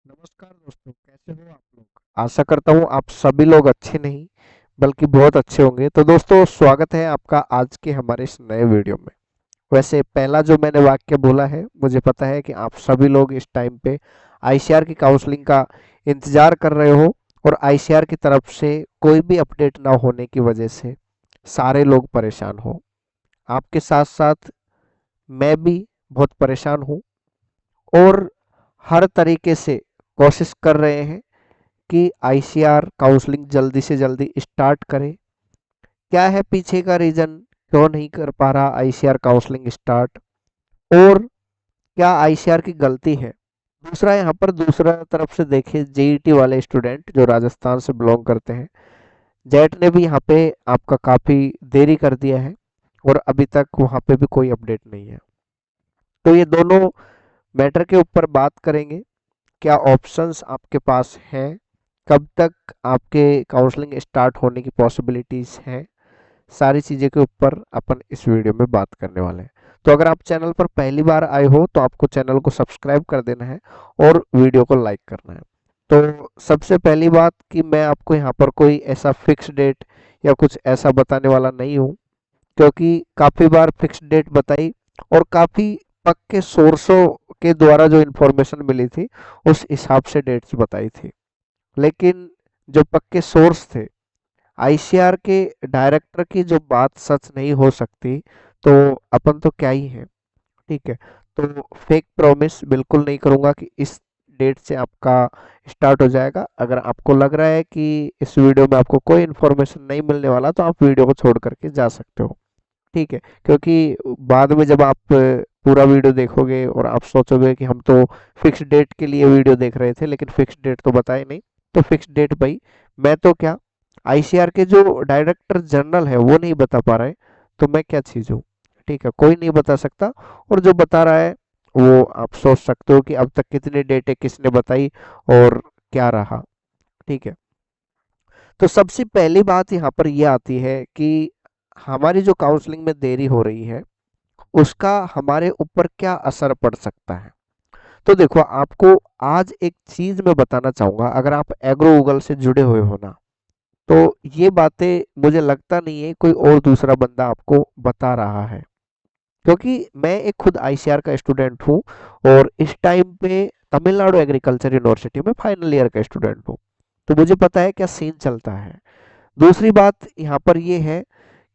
नमस्कार दोस्तों, कैसे हो आप लोग। आशा करता हूँ आप सभी लोग अच्छे नहीं बल्कि बहुत अच्छे होंगे। तो दोस्तों, स्वागत है आपका आज के हमारे इस नए वीडियो में। वैसे पहला जो मैंने वाक्य बोला है, मुझे पता है कि आप सभी लोग इस टाइम पे आईसीआर की काउंसलिंग का इंतजार कर रहे हो और आईसीआर की तरफ से कोई भी अपडेट ना होने की वजह से सारे लोग परेशान हो। आपके साथ साथ मैं भी बहुत परेशान हूँ और हर तरीके से कोशिश कर रहे हैं कि आईसीआर काउंसलिंग जल्दी से जल्दी स्टार्ट करे। क्या है पीछे का रीजन, क्यों नहीं कर पा रहा आईसीआर काउंसलिंग स्टार्ट, और क्या आईसीआर की गलती है। दूसरा, यहाँ पर दूसरा तरफ से देखिए, जेईटी वाले स्टूडेंट जो राजस्थान से बिलोंग करते हैं, जेट ने भी यहाँ पे आपका काफ़ी देरी कर दिया है और अभी तक वहाँ पे भी कोई अपडेट नहीं है। तो ये दोनों मैटर के ऊपर बात करेंगे। क्या ऑप्शंस आपके पास हैं, कब तक आपके काउंसलिंग स्टार्ट होने की पॉसिबिलिटीज़ हैं, सारी चीज़ों के ऊपर अपन इस वीडियो में बात करने वाले हैं। तो अगर आप चैनल पर पहली बार आए हो तो आपको चैनल को सब्सक्राइब कर देना है और वीडियो को लाइक करना है। तो सबसे पहली बात कि मैं आपको यहाँ पर कोई ऐसा फिक्स डेट या कुछ ऐसा बताने वाला नहीं हूँ, क्योंकि काफ़ी बार फिक्स डेट बताई और काफ़ी पक्के सोर्सों के द्वारा जो इन्फॉर्मेशन मिली थी उस हिसाब से डेट्स बताई थी। लेकिन जो पक्के सोर्स थे, आईसीआर के डायरेक्टर की जो बात सच नहीं हो सकती, तो अपन तो क्या ही है। ठीक है। तो फेक प्रॉमिस बिल्कुल नहीं करूंगा कि इस डेट से आपका स्टार्ट हो जाएगा। अगर आपको लग रहा है कि इस वीडियो में आपको कोई इन्फॉर्मेशन नहीं मिलने वाला तो आप वीडियो को छोड़ करके जा सकते हो। ठीक है, क्योंकि बाद में जब आप पूरा वीडियो देखोगे और आप सोचोगे कि हम तो फिक्स डेट के लिए वीडियो देख रहे थे लेकिन फिक्स डेट तो बताए नहीं। तो फिक्स डेट भाई, मैं तो क्या, आईसीआर के जो डायरेक्टर जनरल है वो नहीं बता पा रहे, तो मैं क्या चीज़ हूँ। ठीक है, कोई नहीं बता सकता। और जो बता रहा है वो आप सोच सकते हो कि अब तक कितनी डेटें किसने बताई और क्या रहा। ठीक है। तो सबसे पहली बात यहाँ पर ये आती है कि हमारी जो काउंसलिंग में देरी हो रही है उसका हमारे ऊपर क्या असर पड़ सकता है। तो देखो, आपको आज एक चीज मैं बताना चाहूंगा। अगर आप एग्रो गूगल से जुड़े हुए हो ना, तो ये बातें मुझे लगता नहीं है कोई और दूसरा बंदा आपको बता रहा है, क्योंकि मैं एक खुद आईसीआर का स्टूडेंट हूँ और इस टाइम पे तमिलनाडु एग्रीकल्चर यूनिवर्सिटी में फाइनल ईयर का स्टूडेंट हूँ। तो मुझे पता है क्या सीन चलता है। दूसरी बात यहाँ पर ये है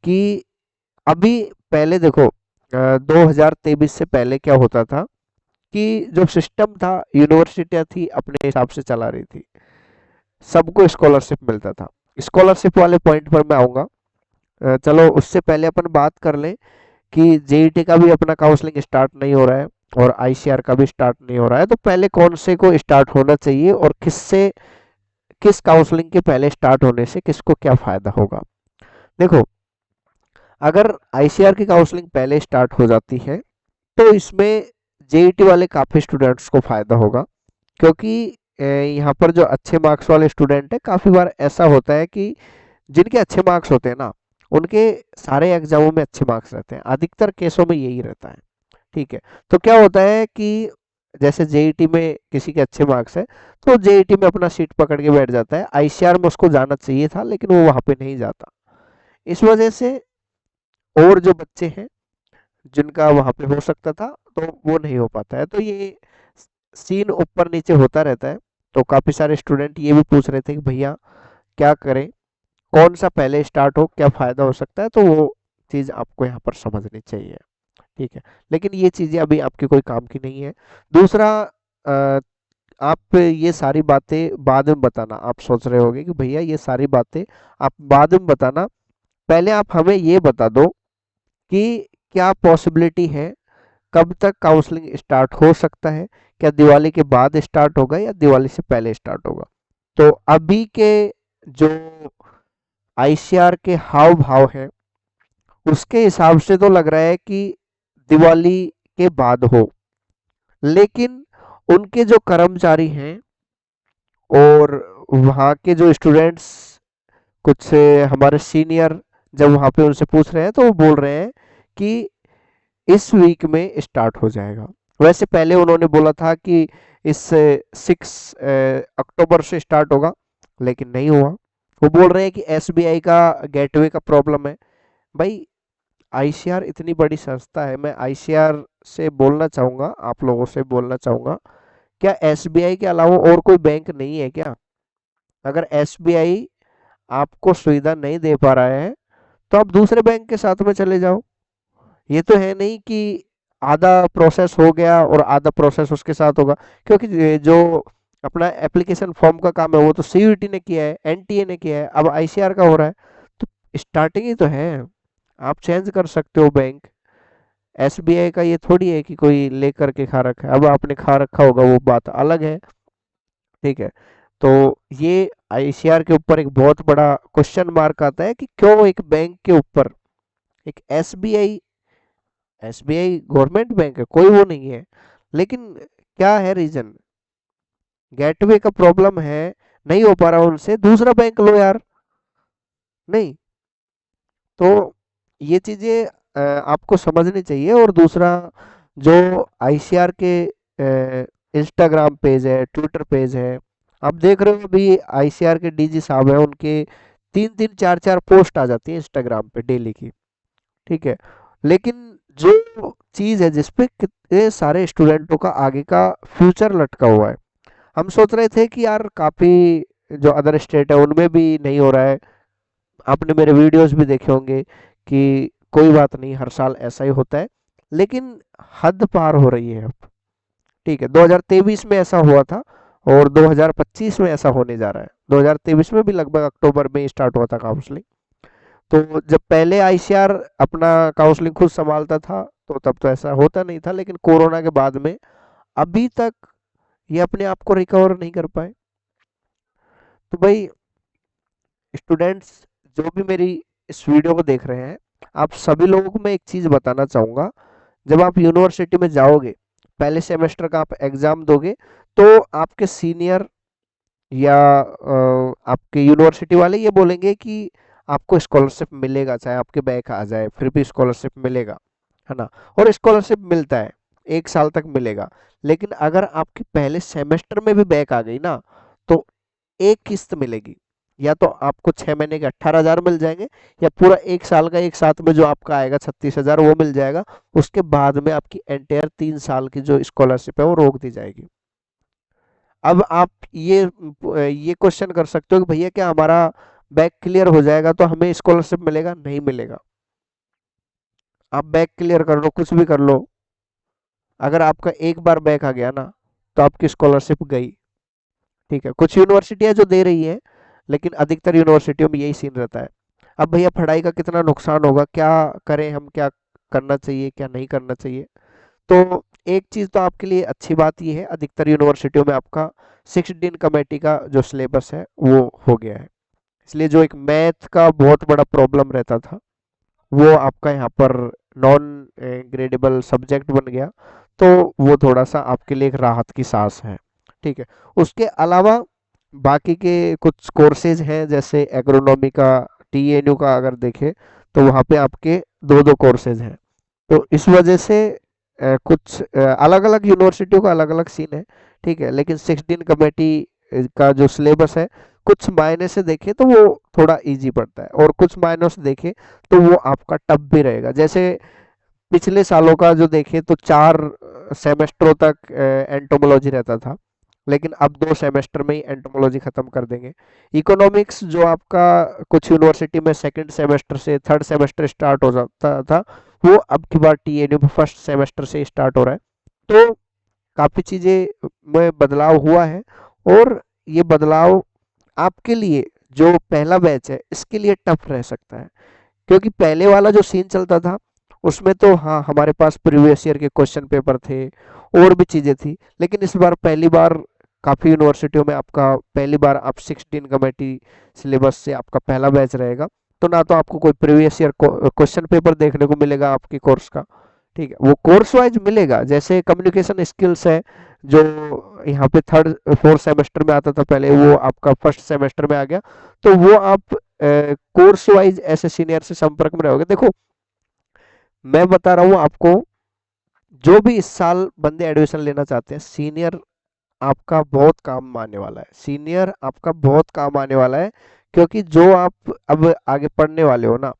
कि अभी, पहले देखो, 2023 से पहले क्या होता था कि जो सिस्टम था, यूनिवर्सिटियां थी अपने हिसाब से चला रही थी, सबको स्कॉलरशिप मिलता था। स्कॉलरशिप वाले पॉइंट पर मैं आऊंगा। चलो उससे पहले अपन बात कर लें कि जेईटी का भी अपना काउंसलिंग स्टार्ट नहीं हो रहा है और आईसीआर का भी स्टार्ट नहीं हो रहा है। तो पहले कौन से को स्टार्ट होना चाहिए और किससे, किस काउंसलिंग के पहले स्टार्ट होने से किसको क्या फायदा होगा। देखो, अगर आईसीआर की काउंसलिंग पहले स्टार्ट हो जाती है तो इसमें जेईटी वाले काफ़ी स्टूडेंट्स को फ़ायदा होगा, क्योंकि यहाँ पर जो अच्छे मार्क्स वाले स्टूडेंट है, काफ़ी बार ऐसा होता है कि जिनके अच्छे मार्क्स होते हैं ना, उनके सारे एग्जामों में अच्छे मार्क्स रहते हैं। अधिकतर केसों में यही रहता है। ठीक है। तो क्या होता है कि जैसे जेईटी में किसी के अच्छे मार्क्स है तो जेईटी में अपना सीट पकड़ के बैठ जाता है। आईसीआर में उसको जाना चाहिए था लेकिन वो वहाँ पे नहीं जाता। इस वजह से और जो बच्चे हैं जिनका वहाँ पे हो सकता था तो वो नहीं हो पाता है। तो ये सीन ऊपर नीचे होता रहता है। तो काफ़ी सारे स्टूडेंट ये भी पूछ रहे थे कि भैया क्या करें, कौन सा पहले स्टार्ट हो, क्या फ़ायदा हो सकता है। तो वो चीज़ आपको यहाँ पर समझनी चाहिए। ठीक है। लेकिन ये चीज़ें अभी आपके कोई काम की नहीं है। दूसरा, आप ये सारी बातें बाद में बताना, आप सोच रहे होगे कि भैया ये सारी बातें आप बाद में बताना, पहले आप हमें ये बता दो कि क्या पॉसिबिलिटी है, कब तक काउंसलिंग स्टार्ट हो सकता है। क्या दिवाली के बाद स्टार्ट होगा या दिवाली से पहले स्टार्ट होगा। तो अभी के जो आईसीआर के हाव भाव हैं उसके हिसाब से तो लग रहा है कि दिवाली के बाद हो। लेकिन उनके जो कर्मचारी हैं और वहाँ के जो स्टूडेंट्स, कुछ से हमारे सीनियर, जब वहाँ पे उनसे पूछ रहे हैं तो वो बोल रहे हैं कि इस वीक में स्टार्ट हो जाएगा। वैसे पहले उन्होंने बोला था कि इस 6 अक्टूबर से स्टार्ट होगा, लेकिन नहीं हुआ। वो बोल रहे हैं कि एसबीआई का गेटवे का प्रॉब्लम है। भाई, आईसीआर इतनी बड़ी संस्था है, मैं आईसीआर से बोलना चाहूंगा, आप लोगों से बोलना चाहूंगा, क्या एसबीआई के अलावा और कोई बैंक नहीं है क्या? अगर एसबीआई आपको सुविधा नहीं दे पा रहा है तो आप दूसरे बैंक के साथ में चले जाओ। ये तो है नहीं कि आधा प्रोसेस हो गया और आधा प्रोसेस उसके साथ होगा, क्योंकि जो अपना एप्लीकेशन फॉर्म का काम है वो तो सीयूईटी ने किया है, एनटीए ने किया है, अब आईसीआर का हो रहा है। तो स्टार्टिंग ही तो है, आप चेंज कर सकते हो बैंक। एसबीआई का ये थोड़ी है कि कोई लेकर के खा रखा है, अब आपने खा रखा होगा वो बात अलग है। ठीक है, तो ये आईसीआर के ऊपर एक बहुत बड़ा क्वेश्चन मार्क आता है कि क्यों एक बैंक के ऊपर, एक एसबीआई, एसबीआई गवर्नमेंट बैंक है, कोई वो नहीं है, लेकिन क्या है रीजन? गेटवे का प्रॉब्लम है, नहीं हो पा रहा उनसे, दूसरा बैंक लो यार। नहीं, तो ये चीजें आपको समझनी चाहिए। और दूसरा, जो आईसीआर के इंस्टाग्राम पेज है, ट्विटर पेज है, आप देख रहे हो अभी आईसीआर के डीजी साहब है, उनके 3-3 4-4 पोस्ट आ जाती है इंस्टाग्राम पे डेली की। ठीक है, लेकिन जो चीज है जिसपे कितने सारे स्टूडेंटों का आगे का फ्यूचर लटका हुआ है, हम सोच रहे थे कि यार काफी जो अदर स्टेट है उनमें भी नहीं हो रहा है। आपने मेरे वीडियोस भी देखे होंगे कि कोई बात नहीं, हर साल ऐसा ही होता है, लेकिन हद पार हो रही है अब। ठीक है, 2023 में ऐसा हुआ था और 2025 में ऐसा होने जा रहा है। 2023 में भी लगभग अक्टूबर में स्टार्ट हुआ था काउंसलिंग। तो जब पहले आईसीआर अपना काउंसलिंग खुद संभालता था तो तब तो ऐसा होता नहीं था, लेकिन कोरोना के बाद में अभी तक ये अपने आप को रिकवर नहीं कर पाए। तो भाई, स्टूडेंट्स जो भी मेरी इस वीडियो को देख रहे हैं, आप सभी लोगों को मैं एक चीज बताना चाहूंगा। जब आप यूनिवर्सिटी में जाओगे, पहले सेमेस्टर का आप एग्जाम दोगे, तो आपके सीनियर या आपके यूनिवर्सिटी वाले ये बोलेंगे कि आपको स्कॉलरशिप मिलेगा, चाहे आपके बैक आ जाए फिर भी स्कॉलरशिप मिलेगा, है ना? और स्कॉलरशिप मिलता है, 1 साल तक मिलेगा। लेकिन अगर आपकी पहले सेमेस्टर में भी बैक आ गई ना, तो एक किस्त मिलेगी। या तो आपको 6 महीने के 18,000 मिल जाएंगे, या पूरा 1 साल का एक साथ में जो आपका आएगा 36,000 वो मिल जाएगा। उसके बाद में आपकी एंटायर 3 साल की जो स्कॉलरशिप है वो रोक दी जाएगी। अब आप ये क्वेश्चन कर सकते हो कि भैया क्या हमारा बैक क्लियर हो जाएगा तो हमें स्कॉलरशिप मिलेगा? नहीं मिलेगा। आप बैक क्लियर कर लो, कुछ भी कर लो, अगर आपका एक बार बैक आ गया ना, तो आपकी स्कॉलरशिप गई। ठीक है, कुछ यूनिवर्सिटियां जो दे रही है, लेकिन अधिकतर यूनिवर्सिटियों में यही सीन रहता है। अब भैया पढ़ाई का कितना नुकसान होगा, क्या करें हम, क्या करना चाहिए क्या नहीं करना चाहिए? तो एक चीज तो आपके लिए अच्छी बात यह है, अधिकतर यूनिवर्सिटियों में आपका 6 दिन कमेटी का जो सिलेबस है वो हो गया है। इसलिए जो एक मैथ का बहुत बड़ा प्रॉब्लम रहता था, वो आपका यहाँ पर नॉन ग्रेडेबल सब्जेक्ट बन गया। तो वो थोड़ा सा आपके लिए एक राहत की सांस है। ठीक है, उसके अलावा बाकी के कुछ कोर्सेज हैं, जैसे एग्रोनॉमी का, टीएनयू का अगर देखें, तो वहाँ पे आपके दो दो कोर्सेज हैं। तो इस वजह से कुछ अलग अलग यूनिवर्सिटियों का अलग अलग सीन है। ठीक है, लेकिन 6 दिन कमेटी का जो सिलेबस है, कुछ मायने से देखें तो वो थोड़ा इजी पड़ता है, और कुछ मायनों से देखें तो वो आपका टफ भी रहेगा। जैसे पिछले सालों का जो देखें तो 4 सेमेस्टरों तक एंटोमोलॉजी रहता था, लेकिन अब 2 सेमेस्टर में ही एंटोमोलॉजी खत्म कर देंगे। इकोनॉमिक्स जो आपका कुछ यूनिवर्सिटी में सेकंड सेमेस्टर से थर्ड सेमेस्टर स्टार्ट हो जाता था, वो अब की बार टीएनयू में फर्स्ट सेमेस्टर से स्टार्ट हो रहा है। तो काफ़ी चीज़ें में बदलाव हुआ है, और ये बदलाव आपके लिए, जो पहला बैच है, इसके लिए टफ रह सकता है। क्योंकि पहले वाला जो सीन चलता था, उसमें तो हाँ हमारे पास प्रीवियस ईयर के क्वेश्चन पेपर थे, और भी चीज़ें थी, लेकिन इस बार पहली बार काफ़ी यूनिवर्सिटियों में आपका पहली बार आप 16 कमेटी सिलेबस से आपका पहला बैच रहेगा। तो ना तो आपको कोई प्रीवियस ईयर क्वेश्चन पेपर देखने को मिलेगा आपके कोर्स का। ठीक है, वो कोर्स वाइज मिलेगा, जैसे कम्युनिकेशन स्किल्स है, जो यहाँ पे थर्ड फोर्थ सेमेस्टर में आता था पहले, वो आपका फर्स्ट सेमेस्टर में आ गया। तो वो आप कोर्स वाइज ऐसे सीनियर से संपर्क में रहोगे। देखो, मैं बता रहा हूँ आपको, जो भी इस साल बंदे एडमिशन लेना चाहते हैं, सीनियर आपका बहुत काम आने वाला है, सीनियर आपका बहुत काम आने वाला है। क्योंकि जो आप अब आगे पढ़ने वाले हो ना,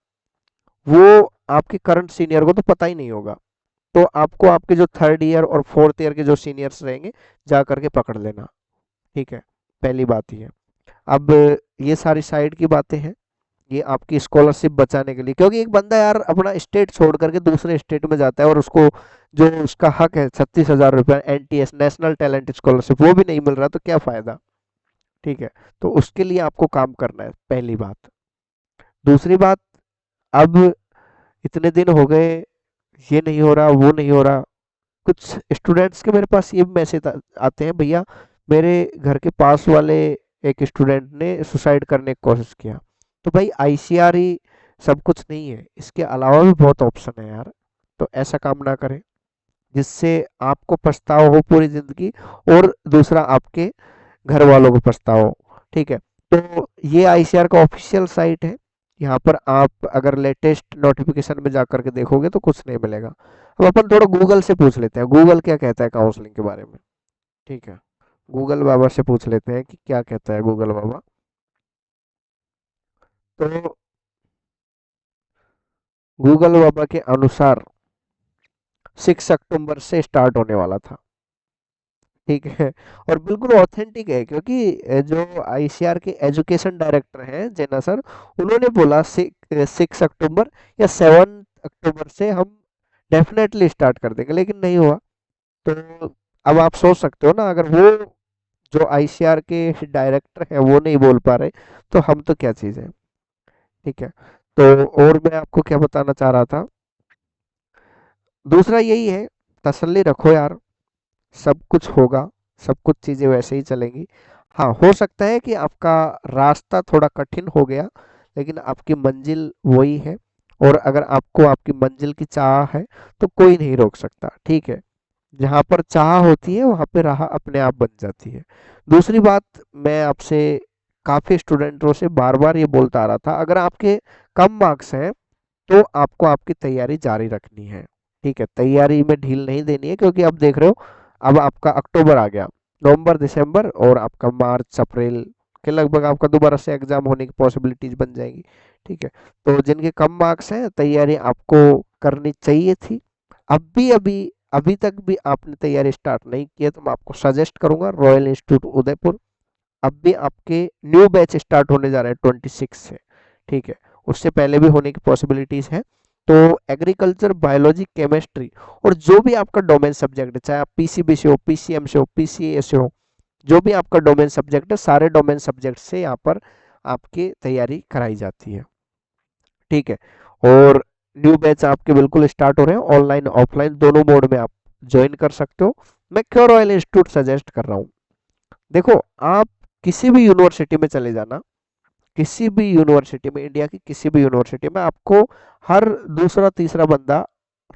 वो आपके करंट सीनियर को तो पता ही नहीं होगा। तो आपको आपके जो थर्ड ईयर और फोर्थ ईयर के जो सीनियर्स रहेंगे, जा करके पकड़ लेना। ठीक है, पहली बात ये। अब ये सारी साइड की बातें हैं, ये आपकी स्कॉलरशिप बचाने के लिए, क्योंकि एक बंदा यार अपना स्टेट छोड़ करके दूसरे स्टेट में जाता है और उसको जो उसका हक है 36,000 रुपया एनटीएस नेशनल टैलेंट स्कॉलरशिप वो भी नहीं मिल रहा, तो क्या फायदा। ठीक है, तो उसके लिए आपको काम करना है, पहली बात। दूसरी बात, अब इतने दिन हो गए, ये नहीं हो रहा, वो नहीं हो रहा। कुछ स्टूडेंट्स के मेरे पास ये मैसेज आते हैं, भैया मेरे घर के पास वाले एक स्टूडेंट ने सुसाइड करने की कोशिश किया। तो भाई आईसीआर ही सब कुछ नहीं है, इसके अलावा भी बहुत ऑप्शन है यार। तो ऐसा काम ना करें जिससे आपको पछतावा हो पूरी जिंदगी, और दूसरा आपके घर वालों को पछतावा हो। ठीक है, तो ये आईसीआर का ऑफिशियल साइट है। यहाँ पर आप अगर लेटेस्ट नोटिफिकेशन में जा करके देखोगे तो कुछ नहीं मिलेगा। अब अपन थोड़ा गूगल से पूछ लेते हैं, गूगल क्या कहता है काउंसलिंग के बारे में। ठीक है, गूगल बाबा से पूछ लेते हैं कि क्या कहता है गूगल बाबा। तो गूगल बाबा के अनुसार 6 अक्टूबर से स्टार्ट होने वाला था। ठीक है, और बिल्कुल ऑथेंटिक है, क्योंकि जो आईसीआर के एजुकेशन डायरेक्टर हैं जेना सर, उन्होंने बोला 6 अक्टूबर या 7 अक्टूबर से हम डेफिनेटली स्टार्ट कर देंगे, लेकिन नहीं हुआ। तो अब आप सोच सकते हो ना, अगर वो जो आईसीआर के डायरेक्टर हैं वो नहीं बोल पा रहे, तो हम तो क्या चीज़ है। ठीक है, तो और मैं आपको क्या बताना चाह रहा था, दूसरा यही है, तसल्ली रखो यार, सब कुछ होगा, सब कुछ चीज़ें वैसे ही चलेंगी। हाँ, हो सकता है कि आपका रास्ता थोड़ा कठिन हो गया, लेकिन आपकी मंजिल वही है। और अगर आपको आपकी मंजिल की चाह है, तो कोई नहीं रोक सकता। ठीक है, जहाँ पर चाह होती है वहाँ पे राह अपने आप बन जाती है। दूसरी बात, मैं आपसे काफ़ी स्टूडेंटों से बार बार ये बोलता आ रहा था, अगर आपके कम मार्क्स हैं तो आपको आपकी तैयारी जारी रखनी है। ठीक है, तैयारी में ढील नहीं देनी है, क्योंकि अब देख रहे हो, अब आपका अक्टूबर आ गया, नवंबर दिसंबर और आपका मार्च अप्रैल के लगभग आपका दोबारा से एग्जाम होने की पॉसिबिलिटीज बन जाएगी। ठीक है, तो जिनके कम मार्क्स हैं, तैयारी आपको करनी चाहिए थी। अब भी अभी अभी तक भी आपने तैयारी स्टार्ट नहीं की है, तो मैं आपको सजेस्ट करूंगा रॉयल इंस्टीट्यूट उदयपुर। अब भी आपके न्यू बैच स्टार्ट होने जा रहे हैं 26 से। ठीक है, उससे पहले भी होने की पॉसिबिलिटीज है। तो एग्रीकल्चर, बायोलॉजी, केमिस्ट्री और जो भी आपका डोमेन सब्जेक्ट है, चाहे आप पीसीबी से हो, पीसीएम से हो, पीसीए से हो, जो भी आपका डोमेन सब्जेक्ट है, सारे डोमेन सब्जेक्ट से यहाँ पर आपकी तैयारी कराई जाती है। ठीक है, और न्यू बैच आपके बिल्कुल स्टार्ट हो रहे हैं, ऑनलाइन ऑफलाइन दोनों मोड में आप ज्वाइन कर सकते हो। मैं क्यों रॉयल इंस्टीट्यूट सजेस्ट कर रहा हूँ, देखो, आप किसी भी यूनिवर्सिटी में चले जाना, किसी भी यूनिवर्सिटी में, इंडिया की किसी भी यूनिवर्सिटी में आपको हर दूसरा तीसरा बंदा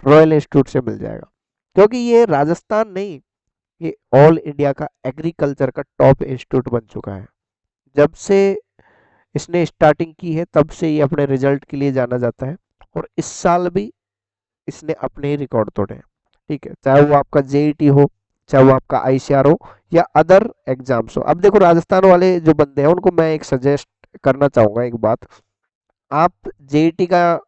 रॉयल इंस्टीट्यूट से मिल जाएगा। क्योंकि ये राजस्थान नहीं, ये ऑल इंडिया का एग्रीकल्चर का टॉप इंस्टीट्यूट बन चुका है। जब से इसने स्टार्टिंग की है, तब से ये अपने रिजल्ट के लिए जाना जाता है, और इस साल भी इसने अपने ही रिकॉर्ड तोड़े हैं। ठीक है, चाहे वो आपका जेईटी हो, चाहे वो आपका आईसीआर हो, या अदर एग्जाम्स हो। अब देखो, राजस्थान वाले जो बंदे हैं उनको मैं एक सजेस्ट करना चाहूंगा एक बात, आप जेईटी का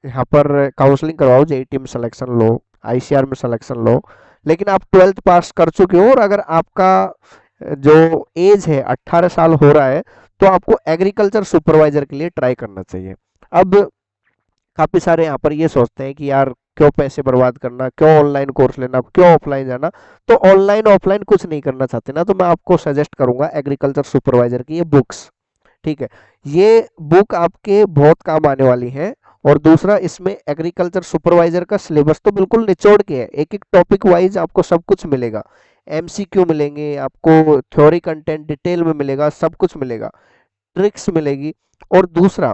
यहाँ पर काउंसलिंग करवाओ, जेईटी में सिलेक्शन लो, आईसीआर में सिलेक्शन लो, लेकिन आप 12th पास कर चुके हो और अगर आपका जो एज है 18 साल हो रहा है, तो आपको एग्रीकल्चर सुपरवाइजर के लिए ट्राई करना चाहिए। अब काफी सारे यहाँ पर ये सोचते हैं कि यार क्यों पैसे बर्बाद करना, क्यों ऑनलाइन कोर्स लेना, क्यों ऑफलाइन जाना। तो ऑनलाइन ऑफलाइन कुछ नहीं करना चाहते ना, तो मैं आपको सजेस्ट करूंगा एग्रीकल्चर सुपरवाइजर की ये बुक्स। ठीक है, ये बुक आपके बहुत काम आने वाली है। और दूसरा, इसमें एग्रीकल्चर सुपरवाइजर का सिलेबस तो बिल्कुल निचोड़ के है, एक एक टॉपिक वाइज आपको सब कुछ मिलेगा, एमसीक्यू मिलेंगे आपको, थ्योरी कंटेंट डिटेल में मिलेगा, सब कुछ मिलेगा, ट्रिक्स मिलेगी। और दूसरा,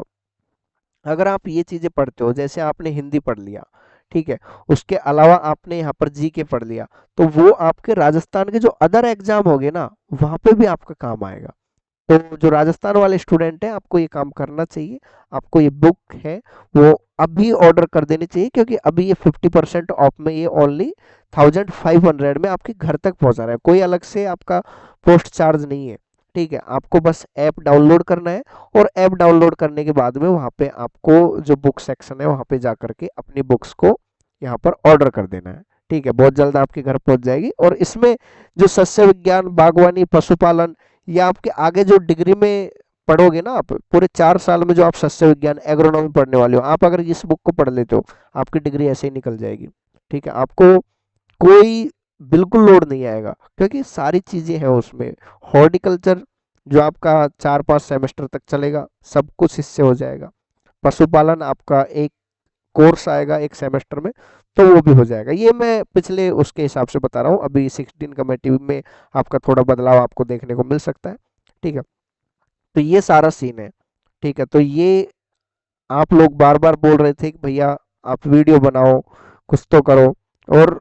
अगर आप ये चीजें पढ़ते हो, जैसे आपने हिंदी पढ़ लिया, ठीक है, उसके अलावा आपने यहाँ पर जीके पढ़ लिया, तो वो आपके राजस्थान के जो अदर एग्जाम होंगे ना, वहां पे भी आपका काम आएगा। तो जो राजस्थान वाले स्टूडेंट हैं, आपको ये काम करना चाहिए। आपको ये बुक है वो अभी ऑर्डर कर देनी चाहिए, क्योंकि अभी ये 50% ऑफ में ये ओनली 1500 में आपके घर तक पहुंचा रहा है। कोई अलग से आपका पोस्ट चार्ज नहीं है। ठीक है, आपको बस ऐप डाउनलोड करना है, और ऐप डाउनलोड करने के बाद में वहां पे आपको जो बुक सेक्शन है वहां पे जा करके अपनी बुक्स को यहाँ पर ऑर्डर कर देना है। ठीक है, बहुत जल्द आपके घर पहुंच जाएगी। और इसमें जो सस्य विज्ञान, बागवानी, पशुपालन, या आपके आगे जो डिग्री में पढ़ोगे ना, आप पूरे 4 साल में जो आप सस्य विज्ञान एग्रोनॉमी पढ़ने वाले हो, आप अगर इस बुक को पढ़ लेते हो, आपकी डिग्री ऐसे ही निकल जाएगी। ठीक है, आपको कोई बिल्कुल लोड नहीं आएगा, क्योंकि सारी चीजें हैं उसमें। हॉर्टिकल्चर जो आपका 4-5 सेमेस्टर तक चलेगा, सब कुछ इससे हो जाएगा। पशुपालन आपका एक कोर्स आएगा एक सेमेस्टर में, तो वो भी हो जाएगा। ये मैं पिछले उसके हिसाब से बता रहा हूँ, अभी 16 कमेटिव में आपका थोड़ा बदलाव आपको देखने को मिल सकता है। ठीक है, तो ये सारा सीन है। ठीक है, तो ये आप लोग बार बार बोल रहे थे कि भैया आप वीडियो बनाओ, कुछ तो करो, और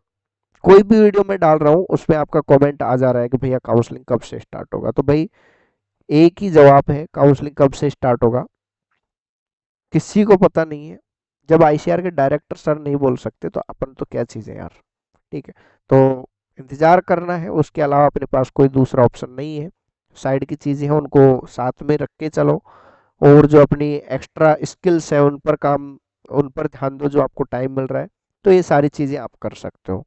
कोई भी वीडियो मैं डाल रहा हूँ उसमें आपका कमेंट आ जा रहा है कि भैया काउंसलिंग कब से स्टार्ट होगा। तो भाई एक ही जवाब है, काउंसलिंग कब से स्टार्ट होगा किसी को पता नहीं है। जब आईसीआर के डायरेक्टर सर नहीं बोल सकते तो अपन तो क्या चीज़ है यार। ठीक है, तो इंतजार करना है, उसके अलावा अपने पास कोई दूसरा ऑप्शन नहीं है। साइड की चीज़ें हैं उनको साथ में रख के चलो, और जो अपनी एक्स्ट्रा स्किल्स हैं उन पर काम, उन पर ध्यान दो जो आपको टाइम मिल रहा है। तो ये सारी चीज़ें आप कर सकते हो।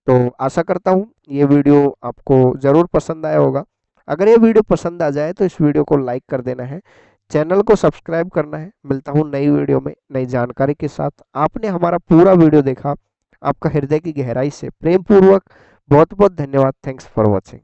तो आशा करता हूँ ये वीडियो आपको ज़रूर पसंद आया होगा। अगर ये वीडियो पसंद आ जाए तो इस वीडियो को लाइक कर देना है, चैनल को सब्सक्राइब करना है। मिलता हूँ नई वीडियो में नई जानकारी के साथ। आपने हमारा पूरा वीडियो देखा, आपका हृदय की गहराई से प्रेम पूर्वक बहुत बहुत धन्यवाद। Thanks for watching.